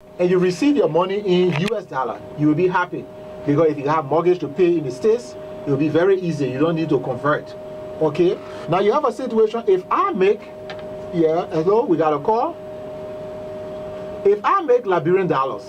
and you receive your money in US dollar, you will be happy. Because if you have mortgage to pay in the States, it will be very easy. You don't need to convert. Okay? Now you have a situation, if I make, hello, we got a call. If I make Liberian dollars,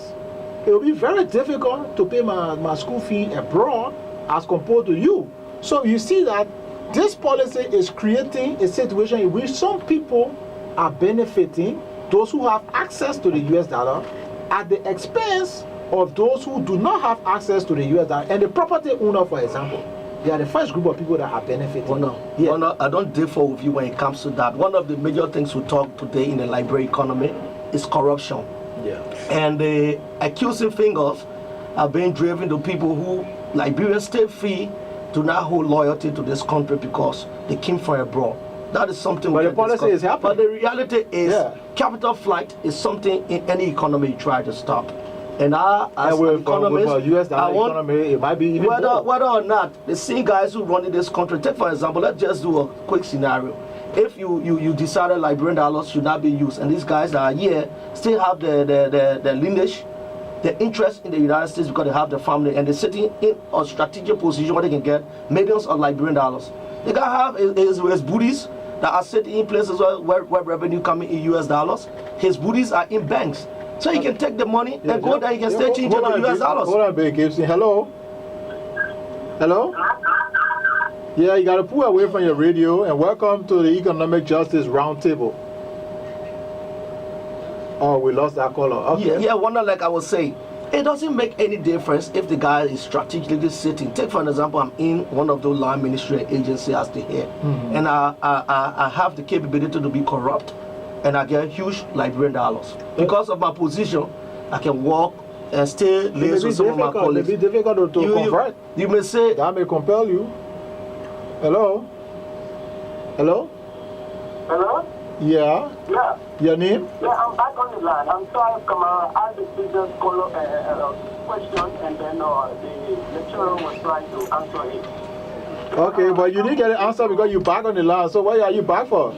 it will be very difficult to pay my school fee abroad as compared to you. So you see that this policy is creating a situation in which some people are benefiting, those who have access to the US dollar, at the expense of those who do not have access to the US dollar. And the property owner, for example, they are the first group of people that are benefiting. I don't differ with you when it comes to that. One of the major things we talk today in the Liberian economy is corruption. Yeah. And the accusing fingers are being driven to people who Liberian state free do not hold loyalty to this country because they came from abroad. That is something but the policy is happening. But the reality is capital flight is something in any economy you try to stop. And as an economist, US dollar economy, it might be even whether or not the same guys who run in this country, take for example, let's just do a quick scenario. If you decided Liberian dollars should not be used, and these guys that are here still have the lineage, the interest in the United States because they have the family and they're sitting in a strategic position where they can get millions of Liberian dollars. They can have his booties that are sitting in places where revenue coming in US dollars. His booties are in banks. So he can take the money and go there, he can stay change it to US dollars. Hold on, Big Gibson. Hello? Hello? Yeah, you got to pull away from your radio and welcome to the Economic Justice Roundtable. Oh, we lost that caller. Okay. Yeah, wonder like I was saying, it doesn't make any difference if the guy is strategically sitting. Take for an example, I'm in one of those land ministry agencies as the head, and I have the capability to be corrupt, and I get huge Liberian dollars. Because of my position, I can walk and stay live with some of my colleagues. It may be difficult to convert. You may say that may compel you. Hello? Hello? Hello? Yeah. Yeah. Your name? Yeah, I'm back on the line. I'm sorry, come on. I just question, and then the lecturer was trying to answer it. Okay, but you didn't get an answer because you're back on the line. So what are you back for?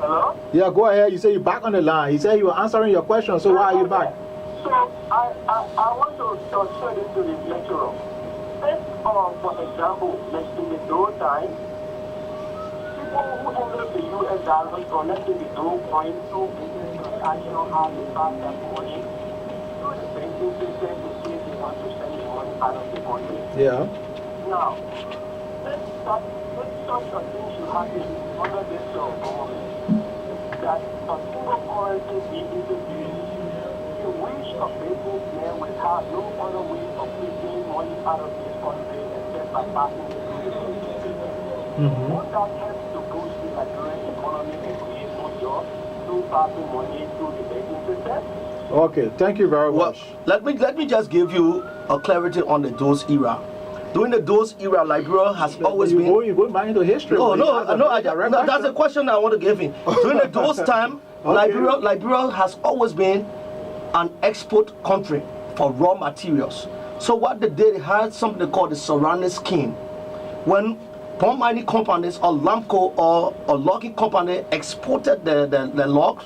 Hello? Yeah, go ahead. You say you're back on the line. He said you were answering your question. So why are you back? So I want to share this to the lecturer. If, for example, let's say the door time, people who enter the US dollars or let's say the door coin through business transaction have to pass that money through the banking system to see if they want to send the money out of the country. Yeah. Now, let's such a thing should happen under this government, that a single currency be introduced in which a businessman will have no other way of taking money out of this country except by passing it through the banking system. Won't that help to boost the Liberian economy and create more jobs through passing money through the banking system? Okay, thank you very much. Let me just give you a clarity on the DOS era. During the DOS era, Liberia has always been. You're going back into history. No, that's a question I want to give him. During the DOS time, Liberia has always been an export country for raw materials. So what they did, they had something called the surrounding scheme. When palm mining companies or Lamco or logging company exported the logs,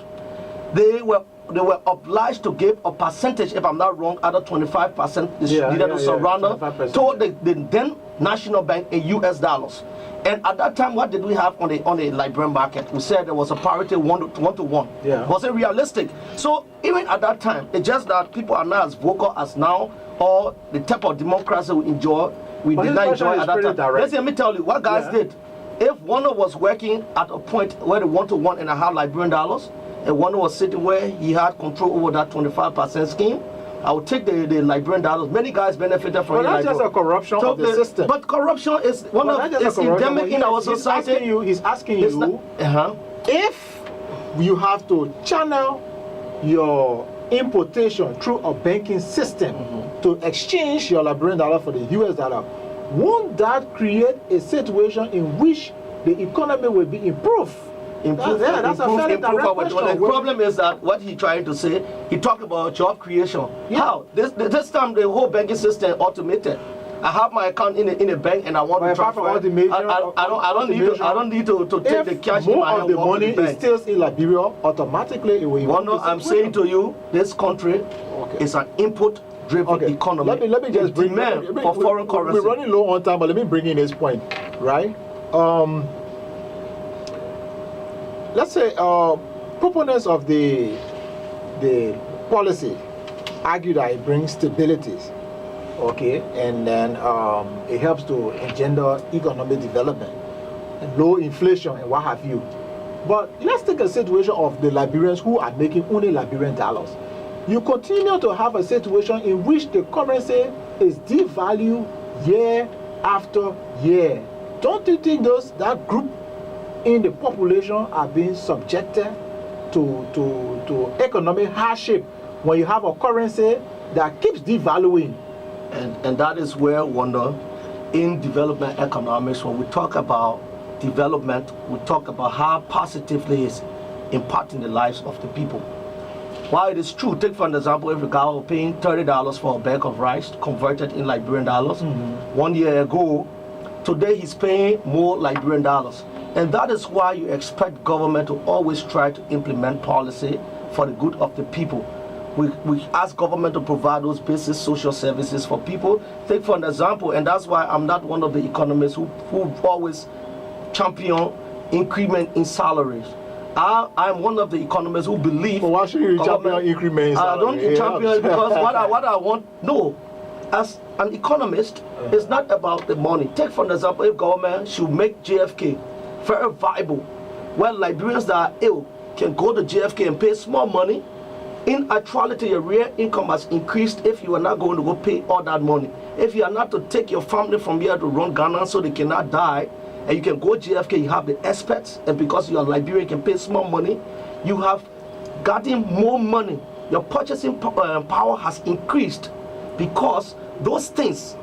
they were obliged to give a percentage, if I'm not wrong, out of 25% needed to surrender to the then National Bank in US dollars. And at that time, what did we have on the Liberian market? We said there was a parity one to one. Yeah. Was it realistic? So even at that time, it's just that people are not as vocal as now, or the type of democracy we enjoy, we did not enjoy at that time. Let me tell you what guys did. If one was working at a point where the 1 to 1.5 Liberian dollars, and one was sitting where he had control over that 25% scheme, I would take the Liberian dollars. Many guys benefited from it. But that's just a corruption of the system. But corruption is one of it's endemic in our society. He's asking you if you have to channel your importation through a banking system to exchange your Liberian dollar for the US dollar, won't that create a situation in which the economy will be improved? That's a fairly direct question. The problem is that what he's trying to say, he talked about job creation. How? This time the whole banking system automated. I have my account in a bank and I want to transfer. I don't need to take the cash in my hand. More of the money is still in Liberia, automatically it will. I'm saying to you, this country is an input-driven economy. Let me just bring for foreign currency. We're running low on time, but let me bring in this point, right? Let's say proponents of the policy argue that it brings stability, okay, and then it helps to engender economic development and low inflation and what have you. But let's take a situation of the Liberians who are making only Liberian dollars. You continue to have a situation in which the currency is devalued year after year. Don't you think that group in the population are being subjected to economic hardship when you have a currency that keeps devaluing? And that is where, Wonder, in development economics, when we talk about development, we talk about how positively it's impacting the lives of the people. While it is true, take for example, if a guy was paying $30 for a bag of rice converted in Liberian dollars 1 year ago, today he's paying more Liberian dollars. And that is why you expect government to always try to implement policy for the good of the people. We ask government to provide those basic social services for people. Take for an example, and that's why I'm not one of the economists who always champion increment in salaries. I'm one of the economists who believe. But why should you champion increment in salary? I don't champion it because what I want, no. As an economist, it's not about the money. Take for example, if government should make JFK very viable, where Liberians that are ill can go to JFK and pay small money. In actuality, your real income has increased if you are not going to go pay all that money. If you are not to take your family from here to run Ghana so they cannot die, and you can go JFK, you have the experts, and because you are Liberian, you can pay small money, you have gotten more money. Your purchasing power has increased because those things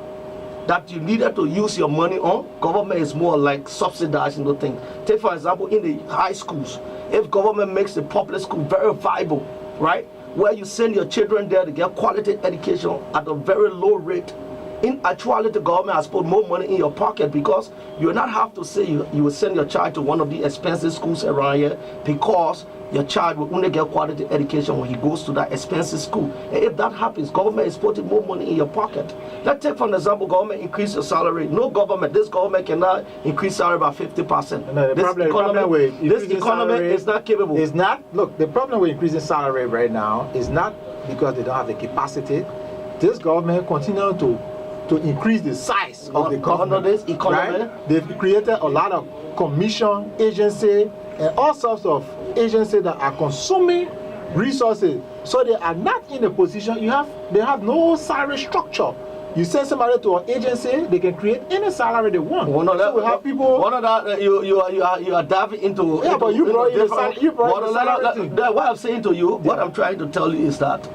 that you needed to use your money on, government is more like subsidizing those things. Take for example, in the high schools, if government makes the public school very viable, right, where you send your children there to get quality education at a very low rate, in actuality, government has put more money in your pocket because you will not have to say you will send your child to one of the expensive schools around here because your child will only get quality education when he goes to that expensive school. And if that happens, government is putting more money in your pocket. Let's take for example, government increase your salary. No government, this government cannot increase salary by 50%. No, this economy is not capable. It's not, look, the problem with increasing salary right now is not because they don't have the capacity. This government continues to increase the size of the government. This economy, right? They've created a lot of commission, agency, and all sorts of agencies that are consuming resources. So they are not in a position, they have no salary structure. You send somebody to an agency, they can create any salary they want. So we have people. One of that you are diving into. Yeah, but you brought the salary thing. What I'm saying to you, what I'm trying to tell you is that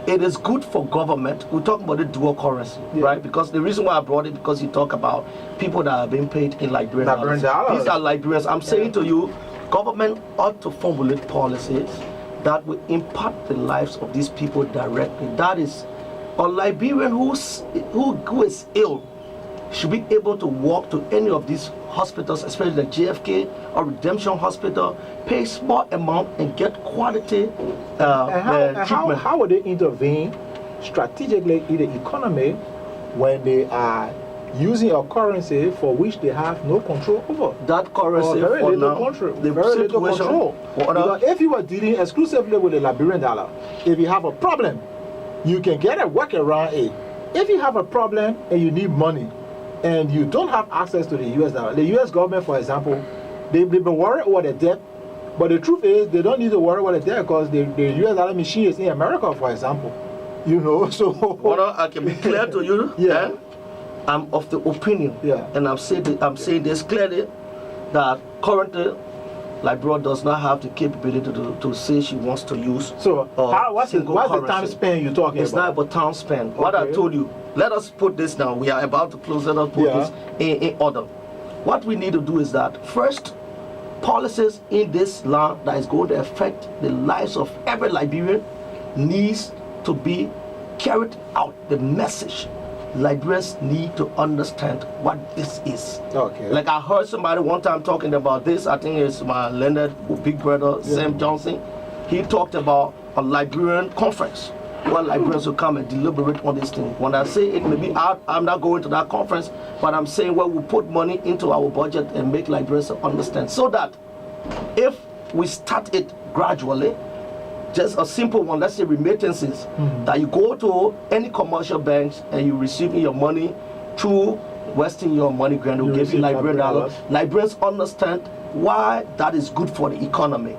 it is good for government. We're talking about the dual currency, right? Because the reason why I brought it, because you talk about people that are being paid in Liberian dollars. These are Liberians. I'm saying to you, government ought to formulate policies that will impact the lives of these people directly. That is, a Liberian who is ill should be able to walk to any of these hospitals, especially the JFK or Redemption Hospital, pay small amount and get quality treatment. How would they intervene strategically in the economy when they are using a currency for which they have no control over? That currency, very little control. Very little control. Because if you are dealing exclusively with the Liberian dollar, if you have a problem, you can get a workaround it. If you have a problem and you need money, and you don't have access to the US dollar, the US government, for example, they've been worried about the debt, but the truth is they don't need to worry about the debt because the US dollar machine is in America, for example. You know, so. Well, I can be clear to you. Yeah. I'm of the opinion, and I'm saying this clearly, that currently Liberia does not have the capability to say she wants to use. So what's the time span you're talking about? It's not about time span. What I told you, let us put this now. We are about to close. Let us put this in order. What we need to do is that first, policies in this land that is going to affect the lives of every Liberian needs to be carried out. The message Liberians need to understand what this is. Okay. Like I heard somebody one time talking about this. I think it's my Leonard big brother Sam Johnson. He talked about a Liberian conference where Liberians will come and deliberate on this thing. When I say it, maybe I'm not going to that conference, but I'm saying where we put money into our budget and make Liberians understand, so that if we start it gradually, just a simple one, let's say remittances, that you go to any commercial banks and you receive your money through Western Union Money Grant, will give you Liberian dollars. Liberians understand why that is good for the economy.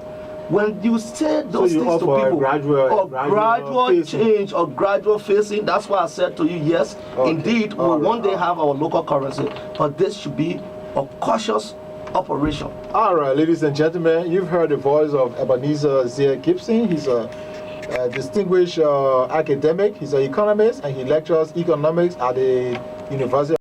When you say those things to people, gradual change or gradual phasing, that's why I said to you, yes, indeed, we'll one day have our local currency, but this should be a cautious operation. All right, ladies and gentlemen, you've heard the voice of Ebenezer Zia Gibson. He's a distinguished academic. He's an economist, and he lectures economics at the University